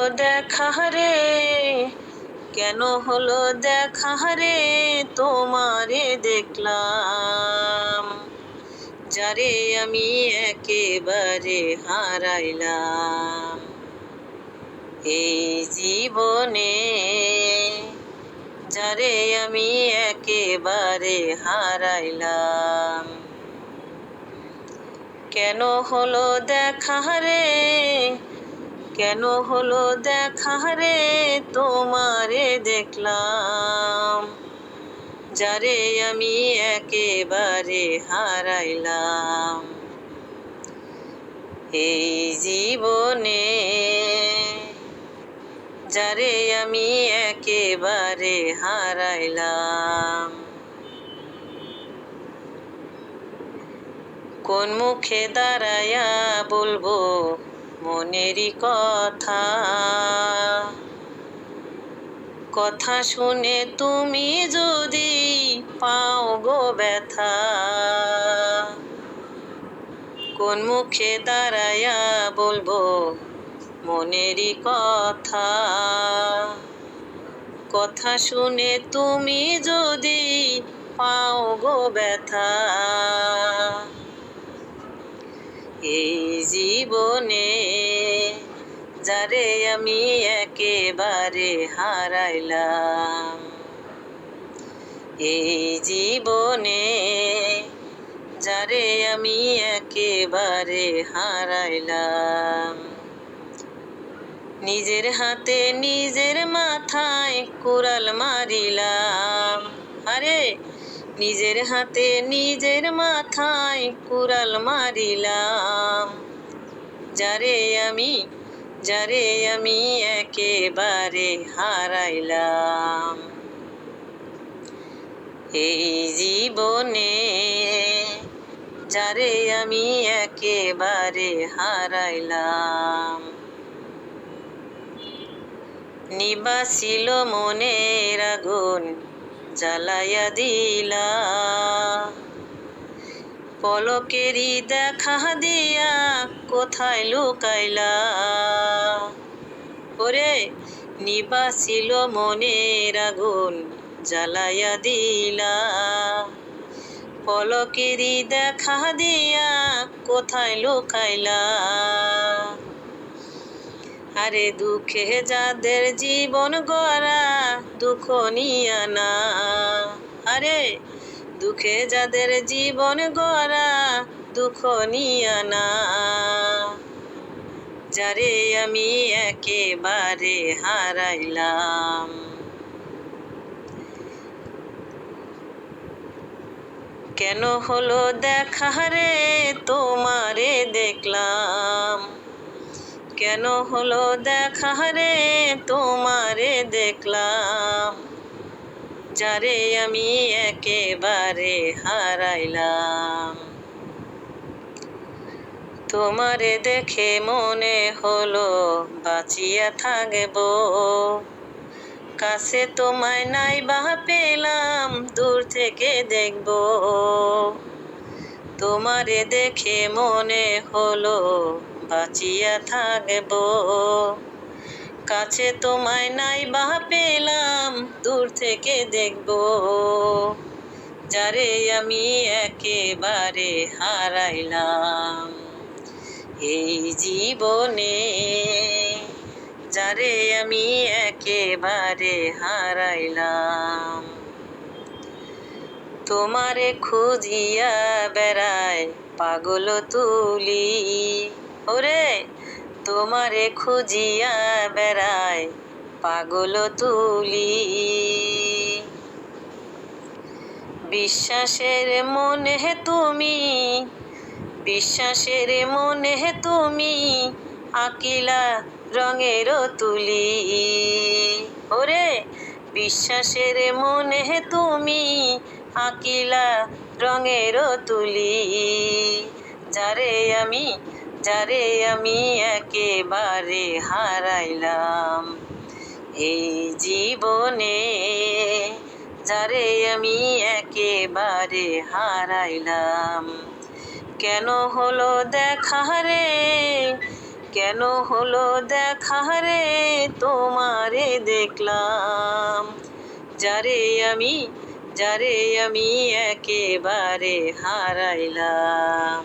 ও দেখা রে, কেন হলো দেখা রে, তোমারে দেখলাম, যারে আমি একেবারে হারাইলাম এই জীবনে, যারে আমি একেবারে হারাইলাম। কেন হলো দেখা রে, কেন হলো দেখা রে, তোমারে দেখলাম, যারে আমি একেবারে হারাইলাম এই জীবনে, যারে আমি একেবারে হারাইলাম। কোন মুখে দাঁড়ায়া বলবো মনেরই কথা, কথা শুনে তুমি যদি পাও গো ব্যথা। কোন মুখে দাঁড়ায়া বলবো মনেরই কথা, কথা শুনে তুমি যদি পাও গো ব্যথা এই জীবনে, যারে আমি একেবারে হারাইলাম এই জীবনে, যারে আমি একেবারে হারাইলাম। নিজের হাতে নিজের মাথায় কুড়াল মারিলাম, আরে নিজের হাতে নিজের মাথায় কুড়াল মারিলাম, যারে আমি একেবারে হারাইলাম এই জীবনে, যারে আমি একেবারে হারাইলাম। নিবাসিল মনের আগুন জ্বালাইয়া দিলা, পলকেরই দেখা দিয়া কোথায় লুকাইলা। ওরে নিবাসিল মনের আগুন জ্বালাইয়া দিলা, পলকেরই দেখা দিয়া কোথায় লুকাইলা। আরে দুঃখে যাদের জীবন গড়া দুঃখ নিয়া না, আরে দুঃখে যাদের জীবন গড়া দুঃখ নিয়া না, যারে আমি একেবারে হারাইলাম। কেন হলো দেখা রে, তোমারে দেখলাম, কেন হলো দেখা রে, তোমারে দেখলাম, যারে আমি একেবারে হারাইলাম। তোমারে দেখে মনে হলো বাঁচিয়া থাকবো, কাছে তোমায় নাই বা পেলাম দূর থেকে দেখবো। তোমারে দেখে মনে হলো বাঁচিয়া থাকবো, কাছে তোমায় নাই বা পেলাম দূর থেকে দেখবো, যারে আমি একেবারে হারাইলাম এই জীবনে, যারে আমি একেবারে হারাইলাম। তোমারে খুঁজিয়া বেড়ায় পাগল তুলি, ওরে তোমারে খুঁজিয়া বেড়ায় পাগল তুলি। বিশ্বাসের মনে তুমি, বিশ্বাসের মনে তুমি আঁকিলা রঙের তুলি, ওরে বিশ্বাসের মনে তুমি আঁকিলা রঙের তুলি, যারে আমি একেবারে হারাইলাম এই জীবনে, যারে আমি একেবারে হারাইলাম। কেন হলো দেখা রে, কেন হলো দেখা রে তোমারে দেখলাম, যারে আমি একেবারে হারাইলাম।